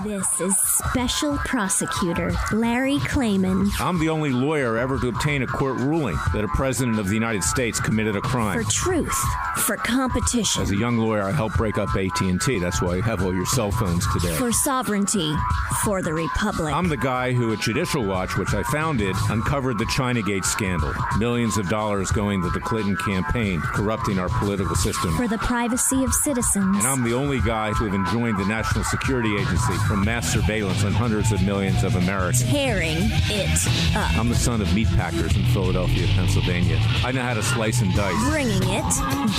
This is Special Prosecutor Larry Klayman. I'm the only lawyer ever to obtain a court ruling that a president of the United States committed a crime. For truth, for competition. As a young lawyer, I helped break up AT&T. That's why you have all your cell phones today. For sovereignty, for the Republic. I'm the guy who at Judicial Watch, which I founded, uncovered the Chinagate scandal. Millions of dollars going to the Clinton campaign, corrupting our political system. For the privacy of citizens. And I'm the only guy to have enjoined the National Security Agency from mass surveillance on hundreds of millions of Americans. Tearing it up. I'm the son of meatpackers in Philadelphia, Pennsylvania. I know how to slice and dice. Bringing it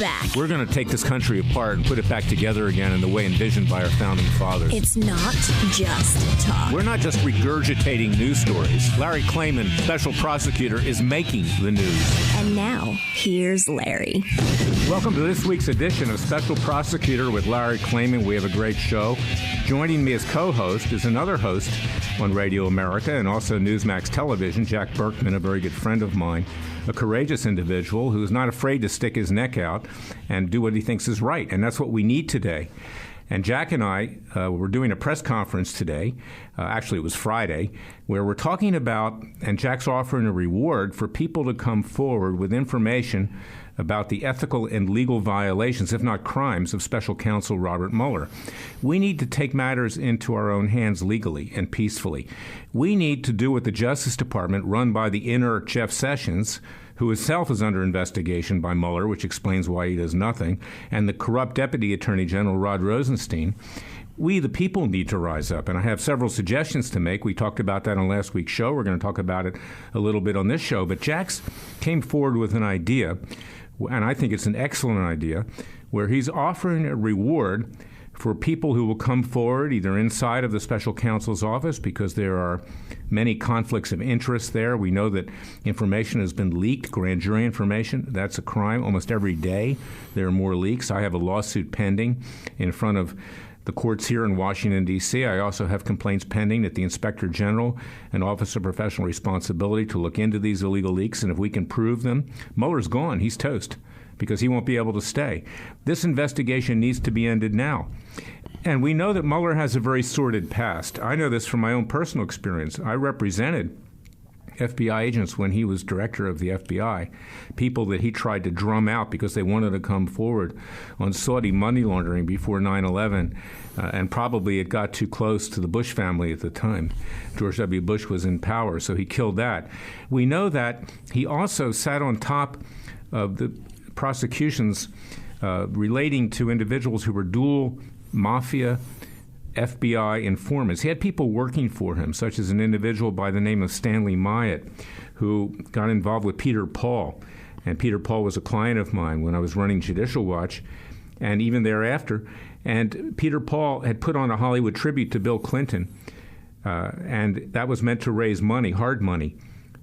back. We're going to take this country apart and put it back together again in the way envisioned by our founding fathers. It's not just talk. We're not just regurgitating news stories. Larry Klayman, special prosecutor, is making the news. And now, here's Larry. Welcome to this week's edition of Special Prosecutor with Larry Klayman. We have a great show. Joining me as co-host is another host on Radio America and also Newsmax Television, Jack Burkman, a very good friend of mine, a courageous individual who's not afraid to stick his neck out and do what he thinks is right. And that's what we need today. And Jack and I were doing a press conference today, actually it was Friday, where we're talking about, and Jack's offering a reward for people to come forward with information about the ethical and legal violations, if not crimes, of Special Counsel Robert Mueller. We need to take matters into our own hands legally and peacefully. We need to do what the Justice Department, run by the inert Jeff Sessions, who himself is under investigation by Mueller, which explains why he does nothing, and the corrupt Deputy Attorney General Rod Rosenstein. We, the people, need to rise up, and I have several suggestions to make. We talked about that on last week's show. We're going to talk about it a little bit on this show. But Jack's came forward with an idea, and I think it's an excellent idea, where he's offering a reward for people who will come forward either inside of the special counsel's office, because there are many conflicts of interest there. We know that information has been leaked, grand jury information. That's a crime. Almost every day there are more leaks. I have a lawsuit pending in front of the courts here in Washington, D.C. I also have complaints pending at the Inspector General and Office of Professional Responsibility to look into these illegal leaks, and if we can prove them, Mueller's gone. He's toast, because he won't be able to stay. This investigation needs to be ended now. And we know that Mueller has a very sordid past. I know this from my own personal experience. I represented FBI agents when he was director of the FBI, people that he tried to drum out because they wanted to come forward on Saudi money laundering before 9/11, and probably it got too close to the Bush family at the time. George W. Bush was in power, so he killed that. We know that he also sat on top of the prosecutions relating to individuals who were dual mafia FBI informants. He had people working for him, such as an individual by the name of Stanley Myatt, who got involved with Peter Paul. And Peter Paul was a client of mine when I was running Judicial Watch, and even thereafter. And Peter Paul had put on a Hollywood tribute to Bill Clinton, and that was meant to raise money, hard money.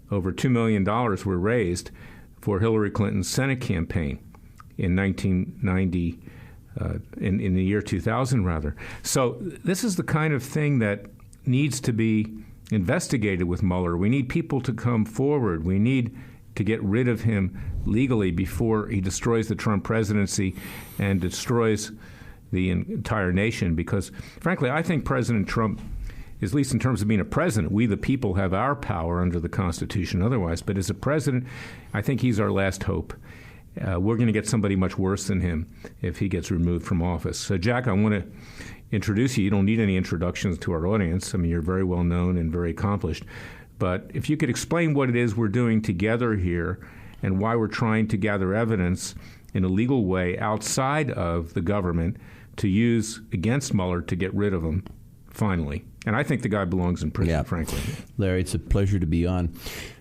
Over $2 million were raised for Hillary Clinton's Senate campaign in 1990. In the year 2000, rather. So this is the kind of thing that needs to be investigated with Mueller. We need people to come forward. We need to get rid of him legally before he destroys the Trump presidency and destroys the entire nation. Because, frankly, I think President Trump, at least in terms of being a president, we the people have our power under the Constitution otherwise. But as a president, I think he's our last hope. We're going to get somebody much worse than him if he gets removed from office. So, Jack, I want to introduce you. You don't need any introductions to our audience. I mean, you're very well known and very accomplished. But if you could explain what it is we're doing together here and why we're trying to gather evidence in a legal way outside of the government to use against Mueller to get rid of him, finally. And I think the guy belongs in prison, frankly. Larry, it's a pleasure to be on.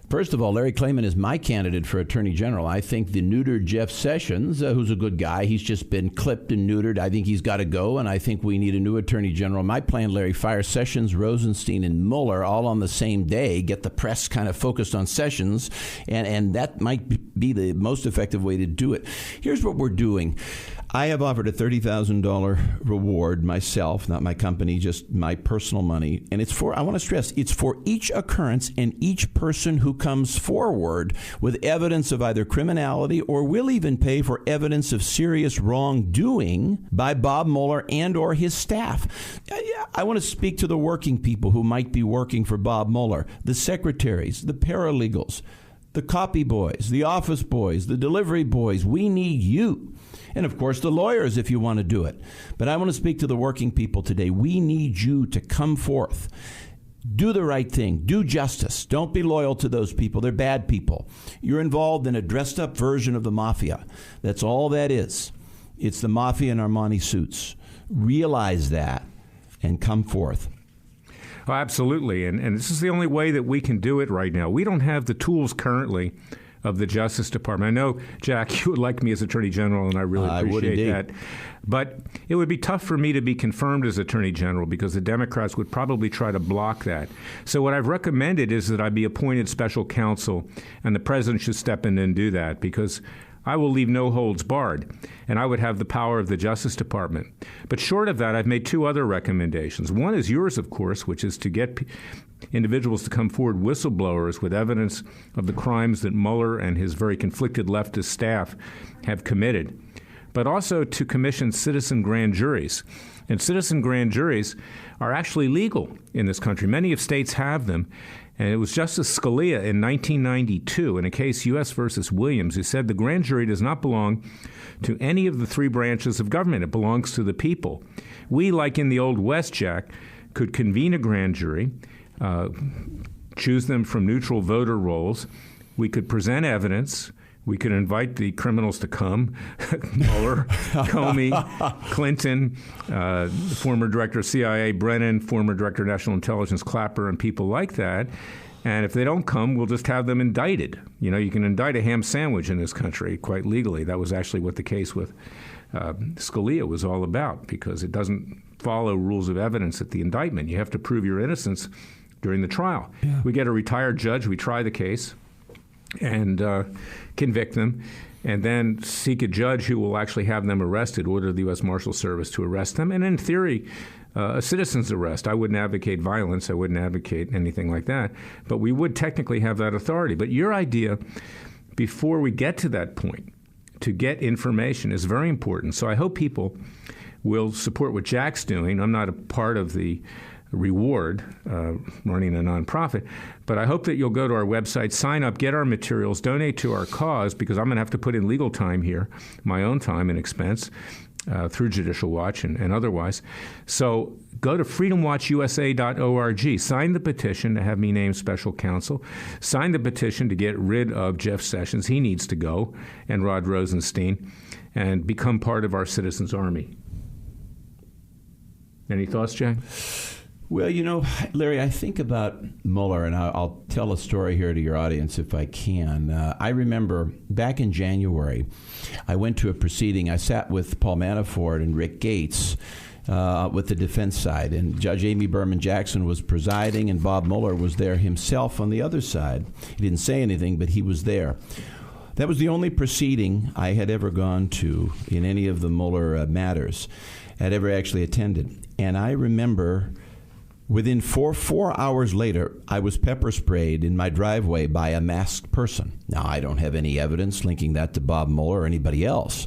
First of all, Larry Klayman is my candidate for Attorney General. I think the neutered Jeff Sessions, who's a good guy, he's just been clipped and neutered. I think he's got to go, and I think we need a new Attorney General. My plan, Larry, fire Sessions, Rosenstein, and Mueller all on the same day, get the press kind of focused on Sessions, and that might be the most effective way to do it. Here's what we're doing. I have offered a $30,000 reward myself, not my company, just my personal money. And it's for, I want to stress, it's for each occurrence and each person who comes forward with evidence of either criminality, or will even pay for evidence of serious wrongdoing by Bob Mueller and or his staff. I want to speak to the working people who might be working for Bob Mueller, the secretaries, the paralegals, the copy boys, the office boys, the delivery boys. We need you. And, of course, the lawyers, if you want to do it. But I want to speak to the working people today. We need you to come forth. Do the right thing. Do justice. Don't be loyal to those people. They're bad people. You're involved in a dressed-up version of the mafia. That's all that is. It's the mafia in Armani suits. Realize that and come forth. Oh, absolutely. And this is the only way that we can do it right now. We don't have the tools currently of the Justice Department. I know, Jack, you would like me as Attorney General, and I really appreciate that. But it would be tough for me to be confirmed as Attorney General because the Democrats would probably try to block that. So what I've recommended is that I be appointed special counsel, and the President should step in and do that, because I will leave no holds barred, and I would have the power of the Justice Department. But short of that, I've made two other recommendations. One is yours, of course, which is to get individuals to come forward, whistleblowers, with evidence of the crimes that Mueller and his very conflicted leftist staff have committed, but also to commission citizen grand juries. And citizen grand juries are actually legal in this country. Many of states have them. And it was Justice Scalia in 1992 in a case U.S. versus Williams who said the grand jury does not belong to any of the three branches of government. It belongs to the people. We, like in the Old West, Jack, could convene a grand jury, choose them from neutral voter rolls. We could present evidence. We could invite the criminals to come, Mueller, Comey, Clinton, former director of CIA, Brennan, former director of National Intelligence, Clapper, and people like that. And if they don't come, we'll just have them indicted. You know, you can indict a ham sandwich in this country quite legally. That was actually what the case with Scalia was all about, because it doesn't follow rules of evidence at the indictment. You have to prove your innocence during the trial. Yeah. We get a retired judge, we try the case, and convict them, and then seek a judge who will actually have them arrested, order the U.S. Marshal Service to arrest them, and in theory, a citizen's arrest. I wouldn't advocate violence. I wouldn't advocate anything like that, but we would technically have that authority. But your idea, before we get to that point, to get information is very important. So I hope people will support what Jack's doing. I'm not a part of the reward running a nonprofit, but I hope that you'll go to our website, sign up, get our materials, donate to our cause, because I'm going to have to put in legal time here, my own time and expense, through Judicial Watch and otherwise. So go to freedomwatchusa.org, sign the petition to have me named special counsel, sign the petition to get rid of Jeff Sessions, he needs to go, and Rod Rosenstein, and become part of our citizens' army. Any thoughts, Jack? Well, you know, Larry, I think about Mueller, and I'll tell a story here to your audience if I can. I remember back in January, I went to a proceeding. I sat with Paul Manafort and Rick Gates with the defense side, and Judge Amy Berman Jackson was presiding, and Bob Mueller was there himself on the other side. He didn't say anything, but he was there. That was the only proceeding I had ever gone to in any of the Mueller matters, had ever actually attended. And I remember within four hours later, I was pepper sprayed in my driveway by a masked person. Now, I don't have any evidence linking that to Bob Mueller or anybody else,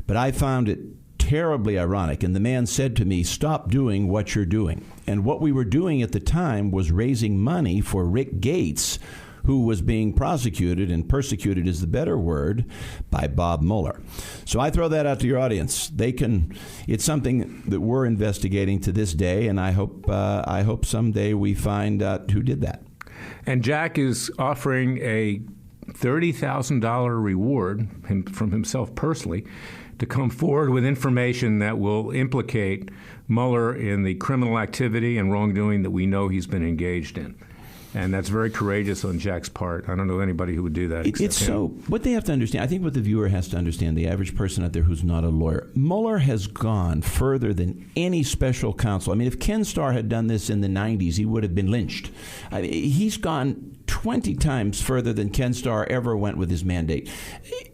but I found it terribly ironic. And the man said to me, "Stop doing what you're doing." And what we were doing at the time was raising money for Rick Gates, who was being prosecuted, and persecuted is the better word, by Bob Mueller. So I throw that out to your audience. It's something that we're investigating to this day, and I hope someday we find out who did that. And Jack is offering a $30,000 reward from himself personally to come forward with information that will implicate Mueller in the criminal activity and wrongdoing that we know he's been engaged in. And that's very courageous on Jack's part. I don't know anybody who would do that. It's so, what they have to understand, I think what the viewer has to understand, the average person out there who's not a lawyer, Mueller has gone further than any special counsel. I mean, if Ken Starr had done this in the 90s, he would have been lynched. I mean, he's gone 20 times further than Ken Starr ever went with his mandate.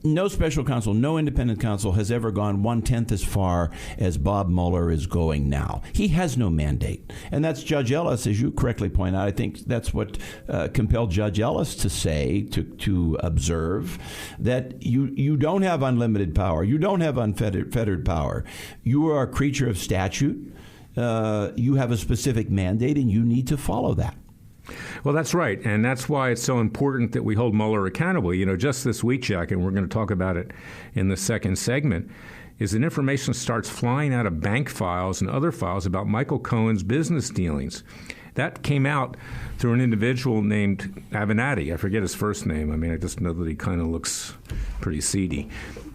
No special counsel, no independent counsel has ever gone 1/10 as far as Bob Mueller is going now. He has no mandate. And that's Judge Ellis, as you correctly point out. I think that's what compelled Judge Ellis to say, to observe, that you don't have unlimited power. You don't have unfettered power. You are a creature of statute. You have a specific mandate, and you need to follow that. Well, that's right, and that's why it's so important that we hold Mueller accountable. Just this week, Jack, and we're going to talk about it in the second segment, is that information starts flying out of bank files and other files about Michael Cohen's business dealings. That came out through an individual named Avenatti. I forget his first name. I mean, I just know that he kind of looks pretty seedy.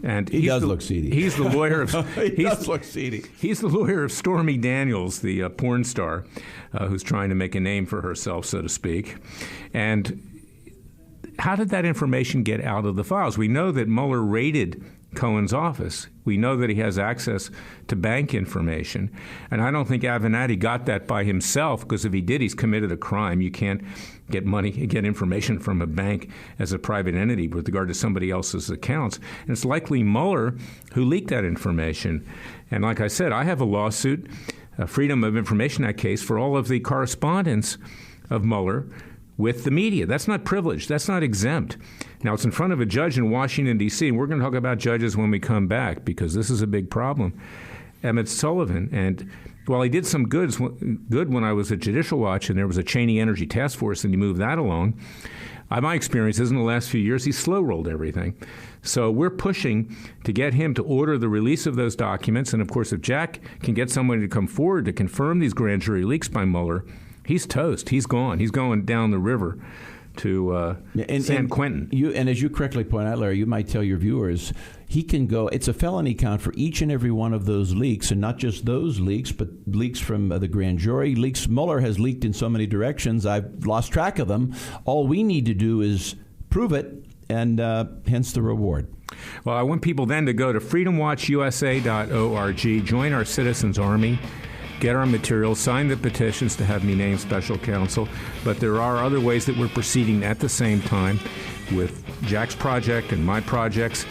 And he does look seedy. He's the lawyer of he does look seedy. He's the lawyer of Stormy Daniels, the porn star, who's trying to make a name for herself, so to speak. And how did that information get out of the files? We know that Mueller raided Cohen's office. We know that he has access to bank information. And I don't think Avenatti got that by himself, because if he did, he's committed a crime. You can't get information from a bank as a private entity with regard to somebody else's accounts. And it's likely Mueller who leaked that information. And like I said, I have a lawsuit, a Freedom of Information Act case, for all of the correspondence of Mueller with the media. That's not privileged. That's not exempt. Now, it's in front of a judge in Washington, D.C., and we're going to talk about judges when we come back, because this is a big problem. Emmett Sullivan, and while he did some good when I was at Judicial Watch, and there was a Cheney Energy Task Force, and he moved that along, my experience is in the last few years, he slow-rolled everything. So we're pushing to get him to order the release of those documents. And, of course, if Jack can get somebody to come forward to confirm these grand jury leaks by Mueller, he's toast. He's gone. He's going down the river to San Quentin. And as you correctly point out, Larry, you might tell your viewers, he can go, it's a felony count for each and every one of those leaks, and not just those leaks, but leaks from the grand jury. Leaks Mueller has leaked in so many directions, I've lost track of them. All we need to do is prove it, and hence the reward. Well, I want people then to go to freedomwatchusa.org, join our citizens' army, get our materials, sign the petitions to have me named special counsel. But there are other ways that we're proceeding at the same time with Jack's project and my projects.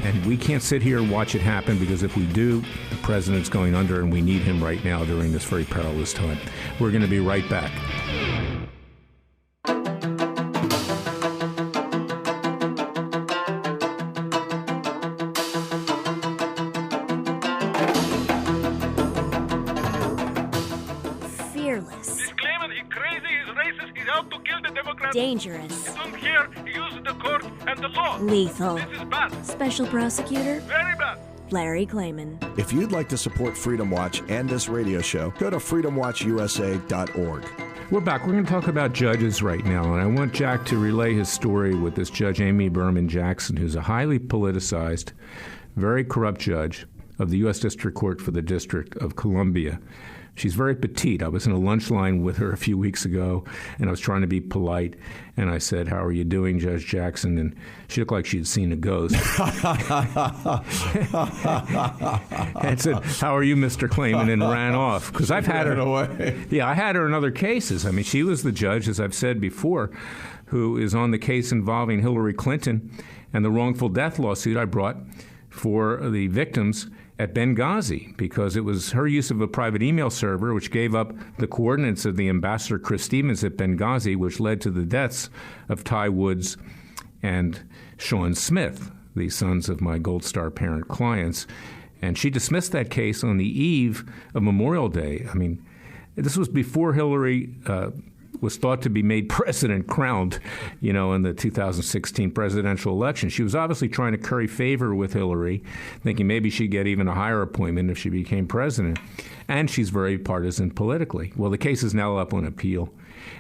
And we can't sit here and watch it happen, because if we do, the president's going under, and we need him right now during this very perilous time. We're going to be right back. Dangerous. You don't care. Use the court and the law. Lethal. This is bad. Special prosecutor. Very bad. Larry Klayman. If you'd like to support Freedom Watch and this radio show, go to freedomwatchusa.org. We're back. We're going to talk about judges right now, and I want Jack to relay his story with this Judge Amy Berman Jackson, who's a highly politicized, very corrupt judge of the U.S. District Court for the District of Columbia. She's very petite. I was in a lunch line with her a few weeks ago, and I was trying to be polite. And I said, "How are you doing, Judge Jackson?" And she looked like she'd seen a ghost. And said, "How are you, Mr. Klayman?" and ran off. Because I've had her away. Yeah, I had her in other cases. I mean, she was the judge, as I've said before, who is on the case involving Hillary Clinton and the wrongful death lawsuit I brought for the victims at Benghazi, because it was her use of a private email server which gave up the coordinates of the ambassador Chris Stevens at Benghazi, which led to the deaths of Ty Woods and Sean Smith, the sons of my Gold Star parent clients. And she dismissed that case on the eve of Memorial Day. I mean, this was before Hillary was thought to be made president, crowned, in the 2016 presidential election. She was obviously trying to curry favor with Hillary, thinking maybe she'd get even a higher appointment if she became president. And she's very partisan politically. Well, the case is now up on appeal,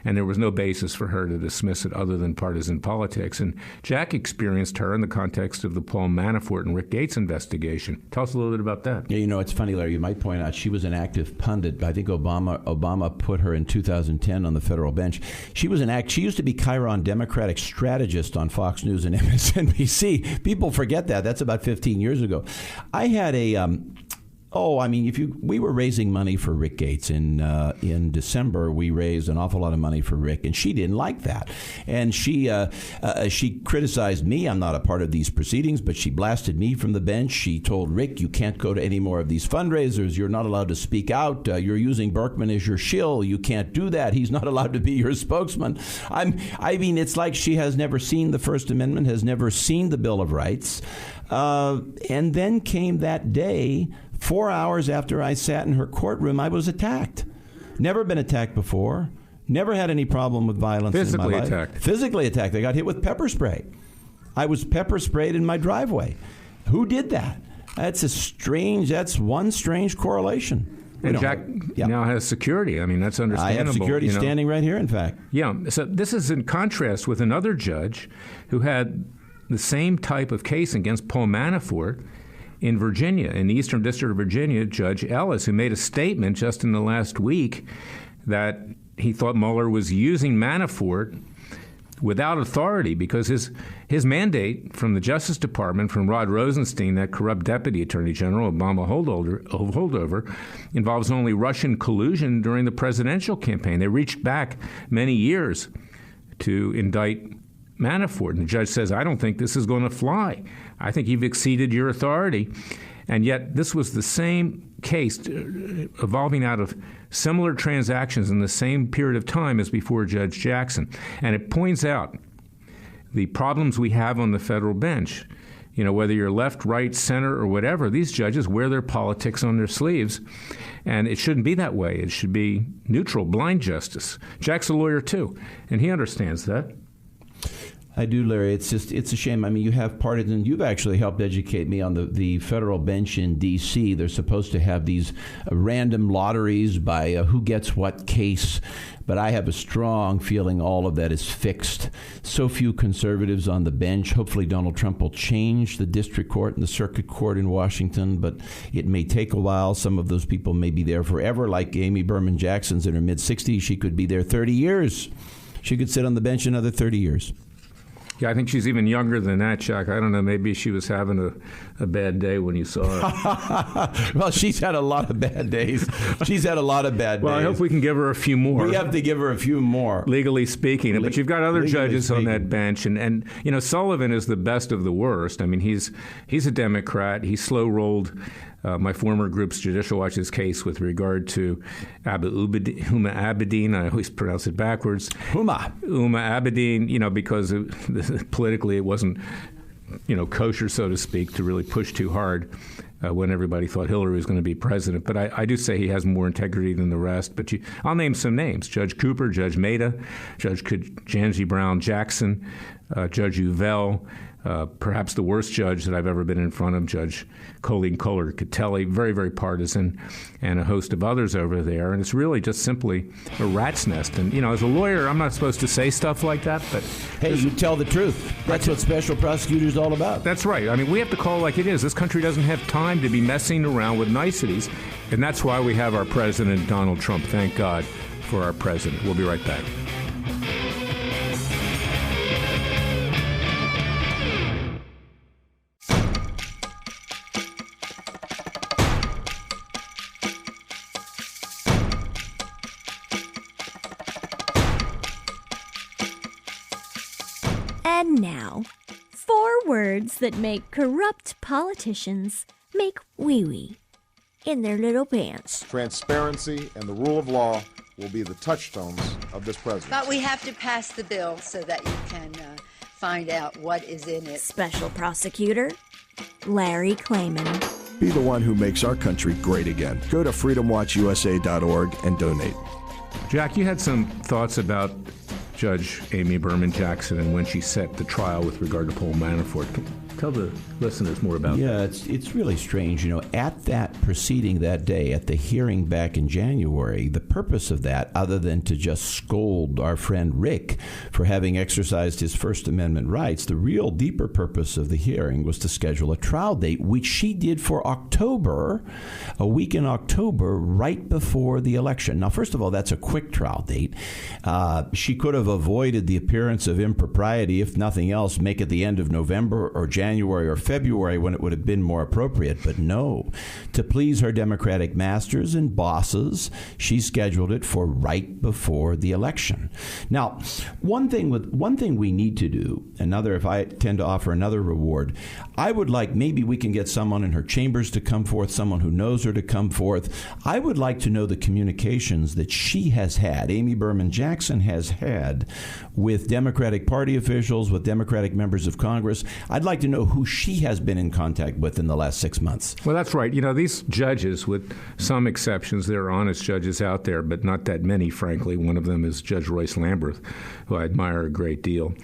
and there was no basis for her to dismiss it other than partisan politics. And Jack experienced her in the context of the Paul Manafort and Rick Gates investigation. Tell us a little bit about that. Yeah, it's funny, Larry. You might point out she was an active pundit. I think Obama put her in 2010 on the federal bench. She used to be Chiron Democratic strategist on Fox News and MSNBC. People forget that. That's about 15 years ago. I had Oh, I mean, we were raising money for Rick Gates in December. We raised an awful lot of money for Rick, and she didn't like that. And she criticized me. I'm not a part of these proceedings, but she blasted me from the bench. She told Rick, "You can't go to any more of these fundraisers. You're not allowed to speak out. You're using Burkman as your shill. You can't do that. He's not allowed to be your spokesman." I mean, it's like she has never seen the First Amendment, has never seen the Bill of Rights. And then came that day, 4 hours after I sat in her courtroom, I was attacked. Never been attacked before. Never had any problem with violence in my life. Physically attacked. I got hit with pepper spray. I was pepper sprayed in my driveway. Who did that? That's one strange correlation. And Jack now has security. I mean, that's understandable. I have security standing right here, in fact. Yeah. So this is in contrast with another judge who had the same type of case against Paul Manafort in Virginia, in the Eastern District of Virginia, Judge Ellis, who made a statement just in the last week that he thought Mueller was using Manafort without authority because his mandate from the Justice Department, from Rod Rosenstein, that corrupt Deputy Attorney General, Obama holdover, involves only Russian collusion during the presidential campaign. They reached back many years to indict Manafort. And the judge says, "I don't think this is going to fly. I think you've exceeded your authority." And yet this was the same case evolving out of similar transactions in the same period of time as before Judge Jackson. And it points out the problems we have on the federal bench. You know, whether you're left, right, center, or whatever, these judges wear their politics on their sleeves. And it shouldn't be that way. It should be neutral, blind justice. Jack's a lawyer, too, and he understands that. I do, Larry. It's a shame. I mean, you have partisans. You've actually helped educate me on the federal bench in D.C. They're supposed to have these random lotteries by who gets what case. But I have a strong feeling all of that is fixed. So few conservatives on the bench. Hopefully Donald Trump will change the district court and the circuit court in Washington, but it may take a while. Some of those people may be there forever, like Amy Berman Jackson's in her mid-60s. She could be there 30 years. She could sit on the bench another 30 years. Yeah, I think she's even younger than that, Chuck. I don't know. Maybe she was having a bad day when you saw her. Well, she's had a lot of bad days. Well, I hope we can give her a few more. We have to give her a few more. Legally speaking. But you've got other judges on that bench. And you know, Sullivan is the best of the worst. I mean, he's a Democrat. He slow-rolled my former group's Judicial Watch's case with regard to Huma Abedin. I always pronounce it backwards. Huma Abedin, you know, because politically it wasn't, you know, kosher, so to speak, to really push too hard when everybody thought Hillary was going to be president. But I do say he has more integrity than the rest. But I'll name some names. Judge Cooper, Judge Maida, Judge Ketanji Brown Jackson, Judge Uvell, perhaps the worst judge that I've ever been in front of, Judge Colleen Kohler-Catelli, very, very partisan, and a host of others over there. And it's really just simply a rat's nest. And, you know, as a lawyer, I'm not supposed to say stuff like that, but... Hey, you tell the truth. That's what special prosecutor's all about. That's right. I mean, we have to call it like it is. This country doesn't have time to be messing around with niceties, and that's why we have our president, Donald Trump. Thank God for our president. We'll be right back. And now, 4 words that make corrupt politicians make wee-wee in their little pants. Transparency and the rule of law will be the touchstones of this presidency. But we have to pass the bill so that you can find out what is in it. Special Prosecutor Larry Klayman. Be the one who makes our country great again. Go to freedomwatchusa.org and donate. Jack, you had some thoughts about Judge Amy Berman Jackson and when she set the trial with regard to Paul Manafort. Tell the listeners more about that. Yeah, it's really strange. You know, at that proceeding that day, at the hearing back in January, the purpose of that, other than to just scold our friend Rick for having exercised his First Amendment rights, the real deeper purpose of the hearing was to schedule a trial date, which she did for October, a week in October, right before the election. Now, first of all, that's a quick trial date. She could have avoided the appearance of impropriety, if nothing else, make it the end of November or January January or February when it would have been more appropriate. But no, to please her Democratic masters and bosses, she scheduled it for right before the election. Now, one thing we need to do, if I tend to offer another reward, I would like maybe we can get someone in her chambers to come forth, someone who knows her to come forth. I would like to know the communications that she has had, Amy Berman Jackson has had, with Democratic Party officials, with Democratic members of Congress. I'd like to know who she has been in contact with in the last 6 months. Well, that's right. These judges, with some exceptions, there are honest judges out there, but not that many, frankly. One of them is Judge Royce Lamberth, who I admire a great deal,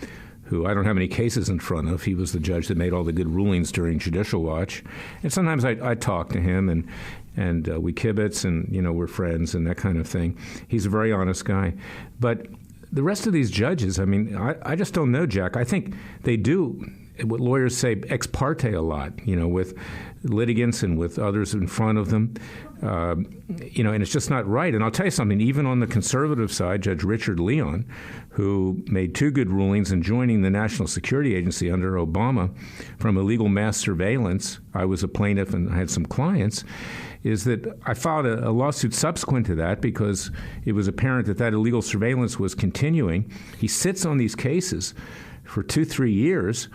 who I don't have any cases in front of. He was the judge that made all the good rulings during Judicial Watch. And sometimes I talk to him, and we kibitz, and, we're friends and that kind of thing. He's a very honest guy. But the rest of these judges, I just don't know, Jack. I think they do what lawyers say ex parte a lot, with litigants and with others in front of them, and it's just not right. And I'll tell you something, even on the conservative side, Judge Richard Leon, who made 2 good rulings in joining the National Security Agency under Obama from illegal mass surveillance. I was a plaintiff and I had some clients. Is that I filed a lawsuit subsequent to that because it was apparent that illegal surveillance was continuing. He sits on these cases for 2-3 years.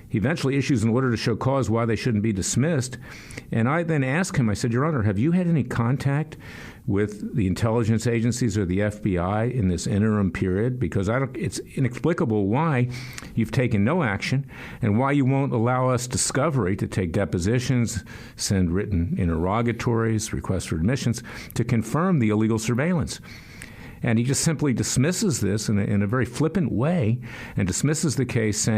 He eventually issues an order to show cause why they shouldn't be dismissed. And I then asked him, I said, Your Honor, have you had any contact with the intelligence agencies or the FBI in this interim period? Because it's inexplicable why you've taken no action and why you won't allow us discovery to take depositions, send written interrogatories, requests for admissions to confirm the illegal surveillance. And he just simply dismisses this in a very flippant way and dismisses the case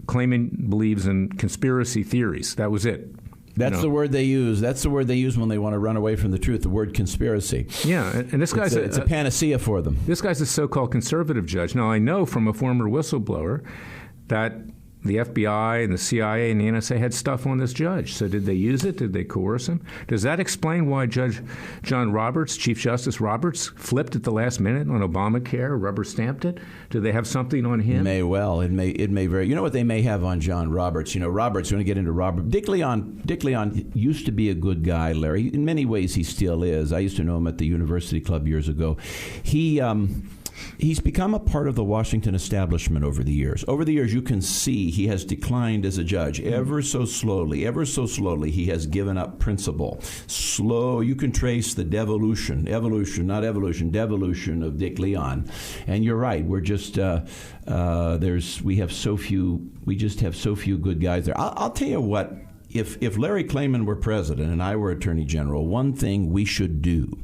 claiming believes in conspiracy theories. That was it. That's the word they use. That's the word they use when they want to run away from the truth, the word conspiracy. Yeah, and this guy's it's a panacea for them. This guy's a so-called conservative judge. Now, I know from a former whistleblower that the FBI and the CIA and the NSA had stuff on this judge. So did they use it? Did they coerce him? Does that explain why Judge John Roberts, Chief Justice Roberts, flipped at the last minute on Obamacare, rubber stamped it? Do they have something on him? May well. It may very. You know what they may have on John Roberts? Roberts, we're going to get into Robert. Dick Leon used to be a good guy, Larry. In many ways, he still is. I used to know him at the University Club years ago. He's become a part of the Washington establishment over the years. Over the years, you can see he has declined as a judge ever so slowly. Ever so slowly, he has given up principle. Slow. You can trace the devolution of Dick Leon. And you're right. We're just we just have so few good guys there. I'll tell you what. If Larry Klayman were president and I were attorney general, one thing we should do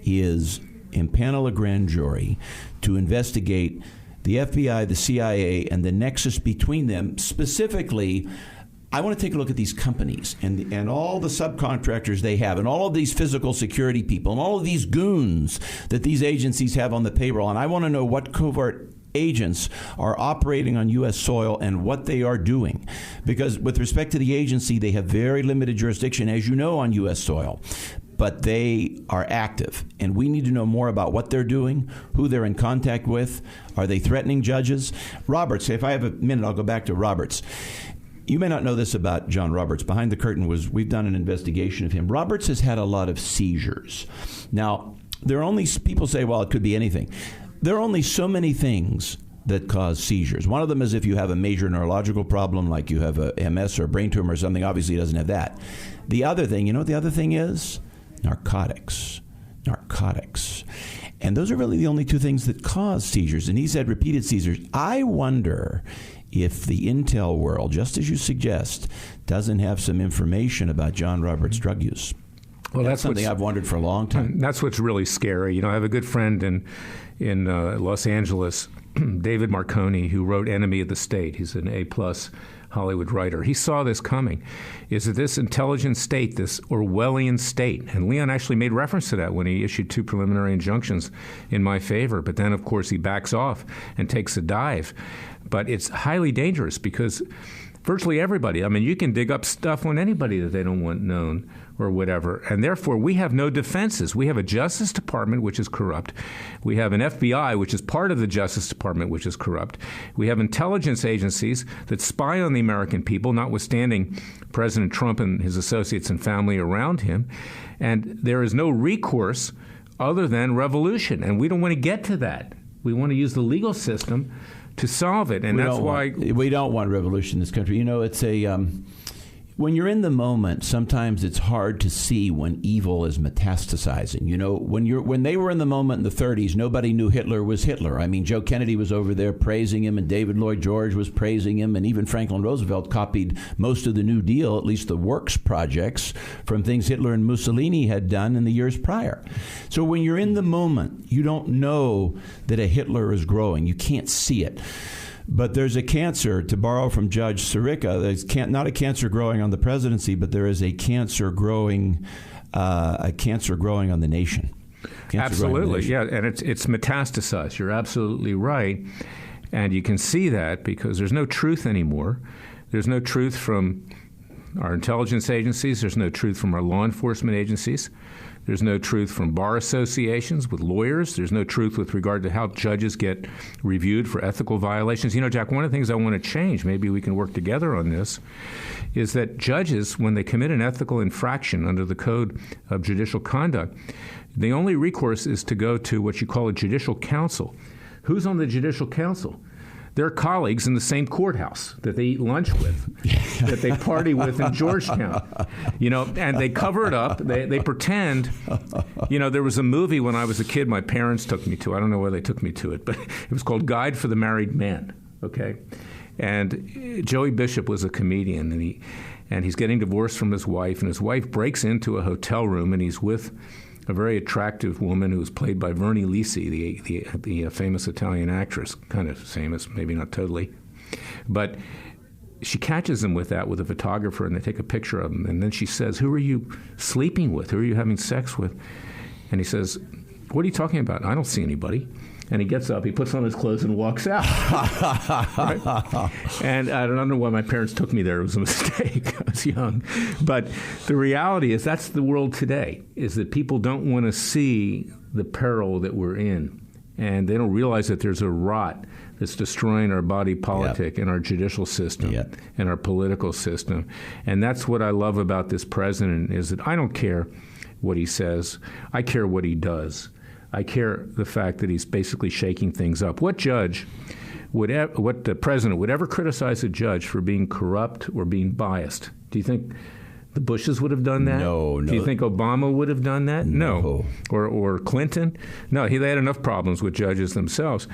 is impanel a grand jury to investigate the FBI, the CIA, and the nexus between them. Specifically, I want to take a look at these companies and all the subcontractors they have and all of these physical security people and all of these goons that these agencies have on the payroll. And I want to know what covert agents are operating on U.S. soil and what they are doing. Because with respect to the agency, they have very limited jurisdiction, as you know, on U.S. soil. But they are active, and we need to know more about what they're doing, who they're in contact with. Are they threatening judges? Roberts, if I have a minute, I'll go back to Roberts. You may not know this about John Roberts. Behind the curtain we've done an investigation of him. Roberts has had a lot of seizures. Now, people say, well, it could be anything. There are only so many things that cause seizures. One of them is if you have a major neurological problem, like you have a MS or a brain tumor or something. Obviously, he doesn't have that. The other thing, you know what the other thing is? Narcotics. And those are really the only 2 things that cause seizures. And he's had repeated seizures. I wonder if the intel world, just as you suggest, doesn't have some information about John Roberts' drug use. Well, that's something I've wondered for a long time. That's what's really scary. I have a good friend in Los Angeles, David Marconi, who wrote Enemy of the State. He's an A+ Hollywood writer. He saw this coming. Is that this intelligent state, this Orwellian state? And Leon actually made reference to that when he issued 2 preliminary injunctions in my favor. But then, of course, he backs off and takes a dive. But it's highly dangerous because virtually everybody. I mean, you can dig up stuff on anybody that they don't want known or whatever. And therefore, we have no defenses. We have a Justice Department, which is corrupt. We have an FBI, which is part of the Justice Department, which is corrupt. We have intelligence agencies that spy on the American people, notwithstanding President Trump and his associates and family around him. And there is no recourse other than revolution. And we don't want to get to that. We want to use the legal system to solve it, and that's why we don't want revolution in this country. You know, it's when you're in the moment, sometimes it's hard to see when evil is metastasizing. You know, when they were in the moment in the 30s, nobody knew Hitler was Hitler. I mean, Joe Kennedy was over there praising him, and David Lloyd George was praising him, and even Franklin Roosevelt copied most of the New Deal, at least the works projects, from things Hitler and Mussolini had done in the years prior. So when you're in the moment, you don't know that a Hitler is growing. You can't see it. But there's a cancer, to borrow from Judge Sirica, there's not a cancer growing on the presidency, but there is a cancer growing on the nation. Absolutely, yeah, and it's metastasized. You're absolutely right. And you can see that because there's no truth anymore. There's no truth from our intelligence agencies. There's no truth from our law enforcement agencies. There's no truth from bar associations with lawyers. There's no truth with regard to how judges get reviewed for ethical violations. You know, Jack, one of the things I want to change, maybe we can work together on this, is that judges, when they commit an ethical infraction under the Code of Judicial Conduct, the only recourse is to go to what you call a judicial council. Who's on the judicial council? They're colleagues in the same courthouse that they eat lunch with, that they party with in Georgetown, you know, and they cover it up. They pretend, you know, there was a movie when I was a kid my parents took me to. I don't know why they took me to it, but it was called Guide for the Married Man, okay? And Joey Bishop was a comedian, and he's getting divorced from his wife, and his wife breaks into a hotel room, and he's with a very attractive woman who was played by Vernie Lisi, the famous Italian actress, kind of famous, maybe not totally. But she catches him with a photographer, and they take a picture of him. And then she says, "Who are you sleeping with? Who are you having sex with?" And he says, "What are you talking about? I don't see anybody." And he gets up, he puts on his clothes and walks out. Right? And I don't know why my parents took me there. It was a mistake. I was young. But the reality is that's the world today, is that people don't want to see the peril that we're in. And they don't realize that there's a rot that's destroying our body politic and our judicial system and our political system. And that's what I love about this president, is that I don't care what he says. I care what he does. I care the fact that he's basically shaking things up. What the president would ever criticize a judge for being corrupt or being biased? Do you think the Bushes would have done that? No. Do you think Obama would have done that? No. Or Clinton? No, they had enough problems with judges themselves.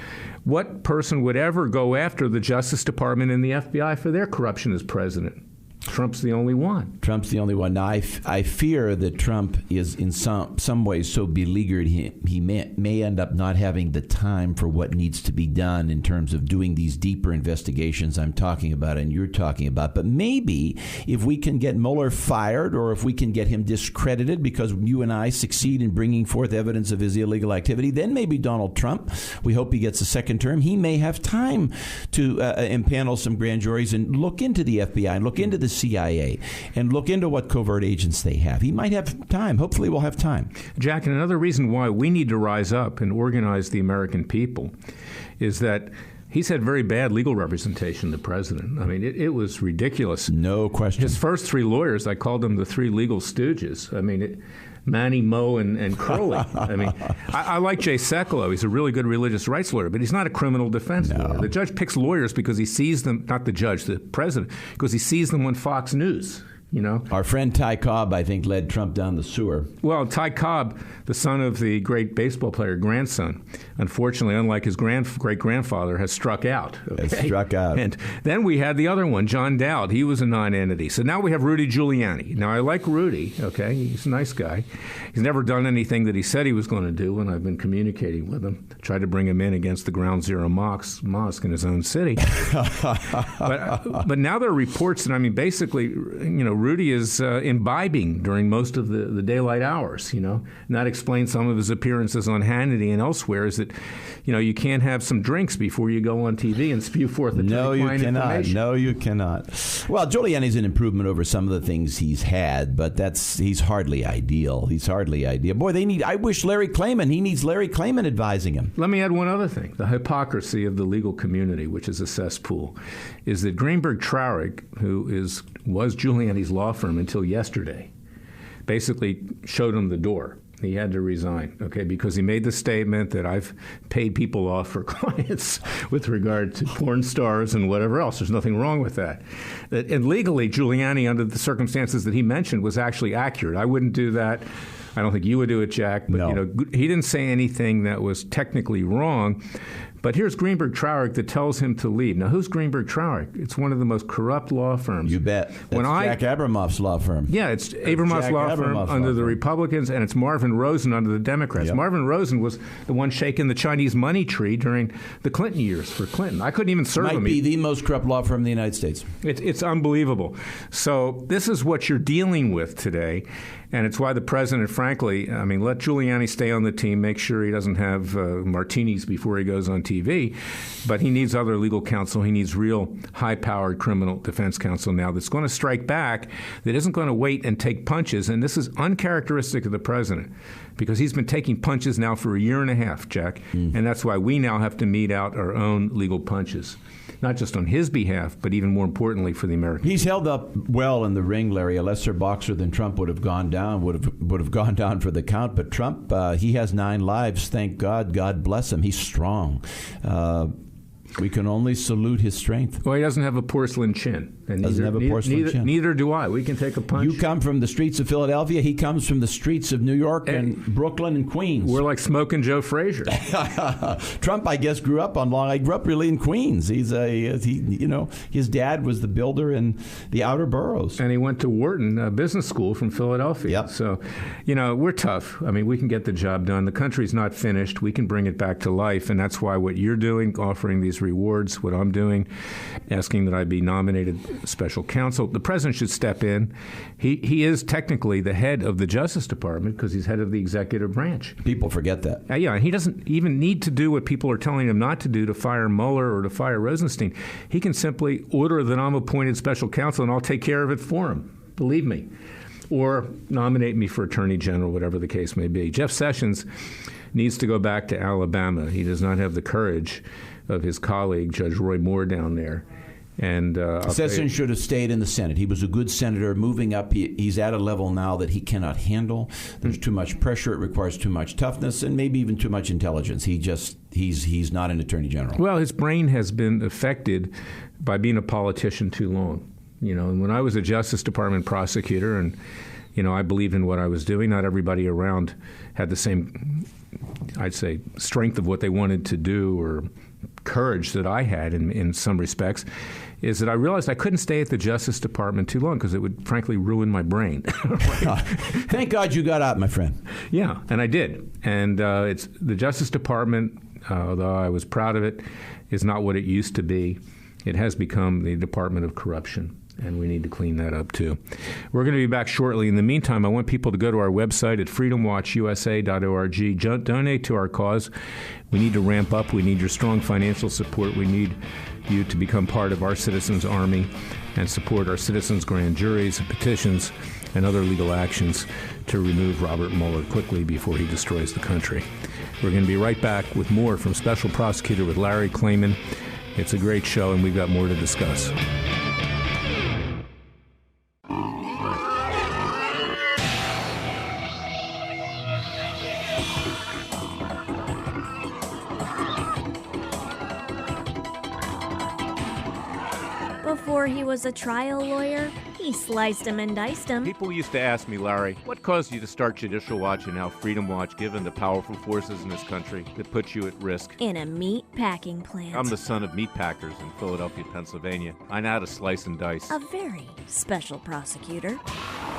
What person would ever go after the Justice Department and the FBI for their corruption as president? Trump's the only one. Trump's the only one. Now, I fear that Trump is in some ways so beleaguered he may end up not having the time for what needs to be done in terms of doing these deeper investigations I'm talking about and you're talking about. But maybe if we can get Mueller fired, or if we can get him discredited because you and I succeed in bringing forth evidence of his illegal activity, then maybe Donald Trump, we hope he gets a second term, he may have time to impanel some grand juries and look into the FBI and look into the CIA and look into what covert agents they have. He might have time. Hopefully we'll have time. Jack, and another reason why we need to rise up and organize the American people is that he's had very bad legal representation, the president. I mean, it was ridiculous. No question. His first three lawyers, I called them the three legal stooges. I mean, Manny, Moe, and Curley. I mean, I like Jay Sekulow. He's a really good religious rights lawyer, but he's not a criminal defense lawyer. The judge picks lawyers because he sees them, not the judge, the president, because he sees them on Fox News. You know, our friend Ty Cobb, I think, led Trump down the sewer. Well, Ty Cobb, the son of the great baseball player, grandson, unfortunately, unlike his great-grandfather, has struck out. Okay? Has struck out. And then we had the other one, John Dowd. He was a non-entity. So now we have Rudy Giuliani. Now, I like Rudy, okay? He's a nice guy. He's never done anything that he said he was going to do when I've been communicating with him. Tried to bring him in against the Ground Zero mosque in his own city. But now there are reports that, I mean, basically, you know, Rudy is imbibing during most of the daylight hours, and that explains some of his appearances on Hannity and elsewhere, is that, you can't have some drinks before you go on TV and spew forth the information. No, you cannot. Well, Giuliani's an improvement over some of the things he's had, but he's hardly ideal. Boy, I wish Larry Klayman, he needs Larry Klayman advising him. Let me add one other thing. The hypocrisy of the legal community, which is a cesspool, is that Greenberg Traurig, who was Giuliani's law firm until yesterday, basically showed him the door. He had to resign, because he made the statement that I've paid people off for clients with regard to porn stars and whatever else. There's nothing wrong with that. And legally, Giuliani, under the circumstances that he mentioned, was actually accurate. I wouldn't do that. I don't think you would do it, Jack. But no. He didn't say anything that was technically wrong. But here's Greenberg Traurig that tells him to leave. Now, who's Greenberg Traurig? It's one of the most corrupt law firms. You bet. Jack Abramoff's law firm. Yeah, it's Abramoff's law firm under the Republicans, and it's Marvin Rosen under the Democrats. Yep. Marvin Rosen was the one shaking the Chinese money tree during the Clinton years for Clinton. I couldn't even serve him. Might be the most corrupt law firm in the United States. It's unbelievable. So this is what you're dealing with today. And it's why the president, frankly, let Giuliani stay on the team, make sure he doesn't have martinis before he goes on TV. But he needs other legal counsel. He needs real high-powered criminal defense counsel now that's going to strike back, that isn't going to wait and take punches. And this is uncharacteristic of the president, because he's been taking punches now for a year and a half, Jack. And that's why we now have to mete out our own legal punches. Not just on his behalf, but even more importantly for the Americans. He's held up well in the ring, Larry. A lesser boxer than Trump would have gone down for the count. But Trump, he has 9 lives. Thank God. God bless him. He's strong. We can only salute his strength. Well, he doesn't have a porcelain chin. And neither do I. We can take a punch. You come from the streets of Philadelphia. He comes from the streets of New York and Brooklyn and Queens. We're like Smoking Joe Frazier. Trump, I guess, grew up on Long. I grew up really in Queens. His dad was the builder in the outer boroughs, and he went to Wharton Business School from Philadelphia. Yep. So, we're tough. We can get the job done. The country's not finished. We can bring it back to life, and that's why what you're doing, offering these rewards, what I'm doing, asking that I be nominated special counsel. The president should step in. He is technically the head of the Justice Department because he's head of the executive branch. People forget that. He doesn't even need to do what people are telling him not to do, to fire Mueller or to fire Rosenstein. He can simply order that I'm appointed special counsel and I'll take care of it for him. Believe me. Or nominate me for Attorney General, whatever the case may be. Jeff Sessions needs to go back to Alabama. He does not have the courage of his colleague, Judge Roy Moore, down there. And Sessions should have stayed in the Senate. He was a good senator. Moving up, he's at a level now that he cannot handle. There's too much pressure. It requires too much toughness and maybe even too much intelligence. He's not an attorney general. Well, his brain has been affected by being a politician too long. And when I was a Justice Department prosecutor, and I believed in what I was doing, not everybody around had the same, I'd say, strength of what they wanted to do or courage that I had in some respects, is that I realized I couldn't stay at the Justice Department too long because it would, frankly, ruin my brain. Thank God you got out, my friend. Yeah, and I did. And it's the Justice Department, although I was proud of it, is not what it used to be. It has become the Department of Corruption. And we need to clean that up, too. We're going to be back shortly. In the meantime, I want people to go to our website at freedomwatchusa.org. Donate to our cause. We need to ramp up. We need your strong financial support. We need you to become part of our citizens' army and support our citizens' grand juries, petitions, and other legal actions to remove Robert Mueller quickly before he destroys the country. We're going to be right back with more from Special Prosecutor with Larry Klayman. It's a great show, and we've got more to discuss. Before he was a trial lawyer, he sliced him and diced him. People used to ask me, Larry, what caused you to start Judicial Watch and now Freedom Watch, given the powerful forces in this country that put you at risk? In a meat packing plant. I'm the son of meat packers in Philadelphia, Pennsylvania. I know how to slice and dice. A very special prosecutor,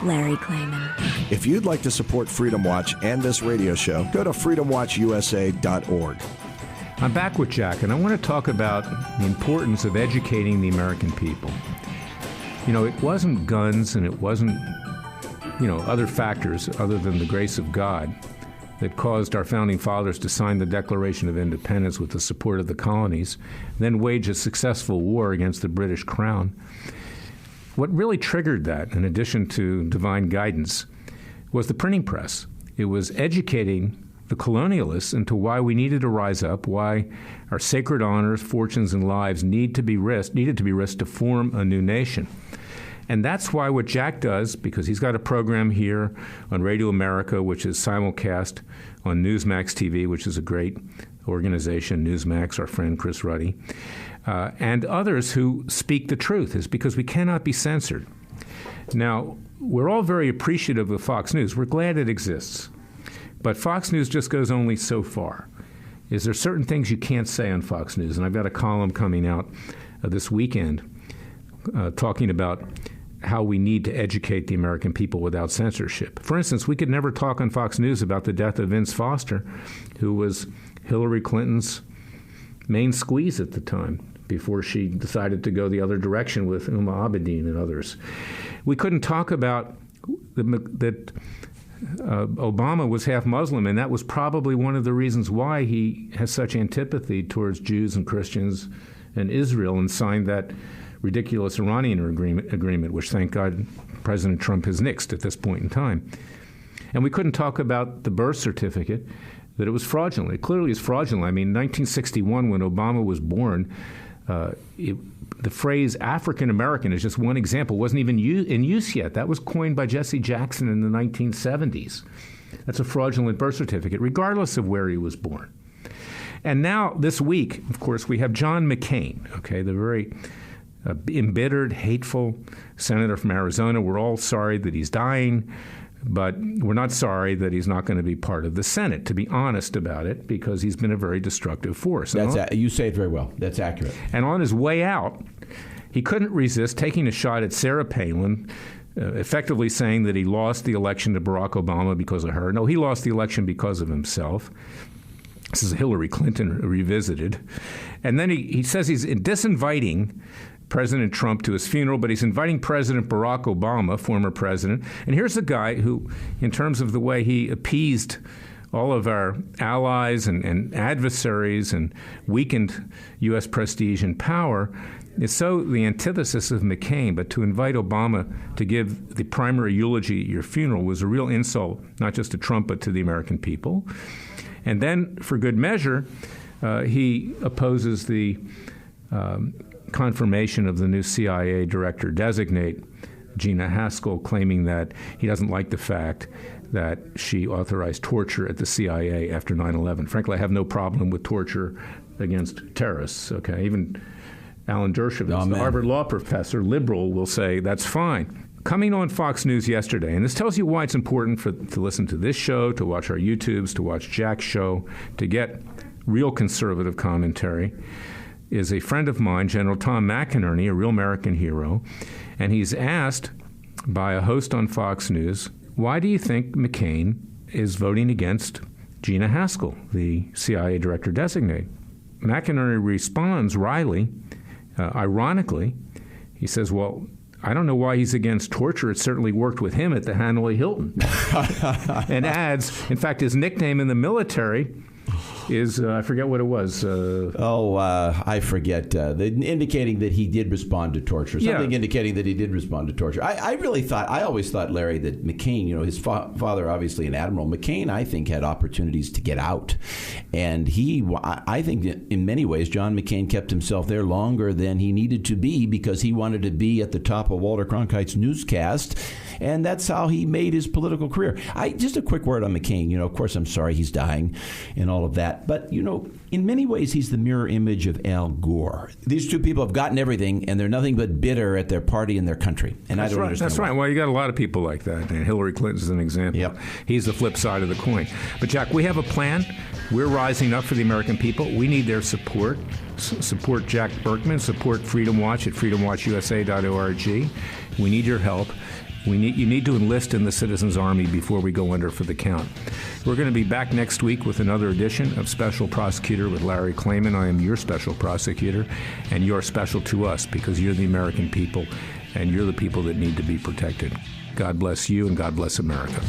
Larry Klayman. If you'd like to support Freedom Watch and this radio show, go to freedomwatchusa.org. I'm back with Jack, and I want to talk about the importance of educating the American people. You know, it wasn't guns and it wasn't, other factors other than the grace of God that caused our founding fathers to sign the Declaration of Independence with the support of the colonies, then wage a successful war against the British Crown. What really triggered that, in addition to divine guidance, was the printing press. It was educating the colonialists into why we needed to rise up, why our sacred honors, fortunes, and lives needed to be risked to form a new nation. And that's why what Jack does, because he's got a program here on Radio America, which is simulcast on Newsmax TV, which is a great organization, Newsmax, our friend Chris Ruddy, and others who speak the truth, is because we cannot be censored. Now, we're all very appreciative of Fox News. We're glad it exists. But Fox News just goes only so far. Is there certain things you can't say on Fox News? And I've got a column coming out this weekend talking about how we need to educate the American people without censorship. For instance, we could never talk on Fox News about the death of Vince Foster, who was Hillary Clinton's main squeeze at the time, before she decided to go the other direction with Uma Abedin and others. We couldn't talk about that Obama was half Muslim, and that was probably one of the reasons why he has such antipathy towards Jews and Christians and Israel, and signed that ridiculous Iranian agreement, which, thank God, President Trump has nixed at this point in time. And we couldn't talk about the birth certificate, that it was fraudulent. It clearly is fraudulent. I mean, in 1961, when Obama was born, the phrase African American is just one example. It wasn't even in use yet. That was coined by Jesse Jackson in the 1970s. That's a fraudulent birth certificate, regardless of where he was born. And now, this week, of course, we have John McCain, the very embittered, hateful senator from Arizona. We're all sorry that he's dying, but we're not sorry that he's not going to be part of the Senate, to be honest about it, because he's been a very destructive force. You say it very well. That's accurate. And on his way out, he couldn't resist taking a shot at Sarah Palin, effectively saying that he lost the election to Barack Obama because of her. No, he lost the election because of himself. This is Hillary Clinton revisited. And then he says he's disinviting President Trump to his funeral, but he's inviting President Barack Obama, former president. And here's a guy who, in terms of the way he appeased all of our allies and adversaries and weakened U.S. prestige and power, is so the antithesis of McCain. But to invite Obama to give the primary eulogy at your funeral was a real insult, not just to Trump, but to the American people. And then, for good measure, he opposes the confirmation of the new CIA director designate, Gina Haspel, claiming that he doesn't like the fact that she authorized torture at the CIA after 9/11. Frankly, I have no problem with torture against terrorists. Even Alan Dershowitz, the Harvard law professor, liberal, will say that's fine. Coming on Fox News yesterday, and this tells you why it's important to listen to this show, to watch our YouTubes, to watch Jack's show, to get real conservative commentary, is a friend of mine, General Tom McInerney, a real American hero, and he's asked by a host on Fox News, why do you think McCain is voting against Gina Haspel, the CIA director designate? McInerney responds wryly, ironically. He says, well, I don't know why he's against torture. It certainly worked with him at the Hanoi Hilton. And adds, in fact, his nickname in the military is, I forget what it was. I forget. Indicating that he did respond to torture. Something indicating that he did respond to torture. I always thought, Larry, that McCain, his father, obviously an admiral, McCain, I think, had opportunities to get out. And I think that in many ways, John McCain kept himself there longer than he needed to be because he wanted to be at the top of Walter Cronkite's newscast. And that's how he made his political career. Just a quick word on McCain. Of course, I'm sorry he's dying and all of that. But, in many ways, he's the mirror image of Al Gore. These two people have gotten everything, and they're nothing but bitter at their party and their country. And I don't understand why. Right. Well, you got a lot of people like that. And Hillary Clinton's an example. Yep. He's the flip side of the coin. But, Jack, we have a plan. We're rising up for the American people. We need their support. Support Jack Burkman. Support Freedom Watch at freedomwatchusa.org. We need your help. You need to enlist in the Citizens Army before we go under for the count. We're going to be back next week with another edition of Special Prosecutor with Larry Klayman. I am your special prosecutor, and you're special to us because you're the American people, and you're the people that need to be protected. God bless you, and God bless America.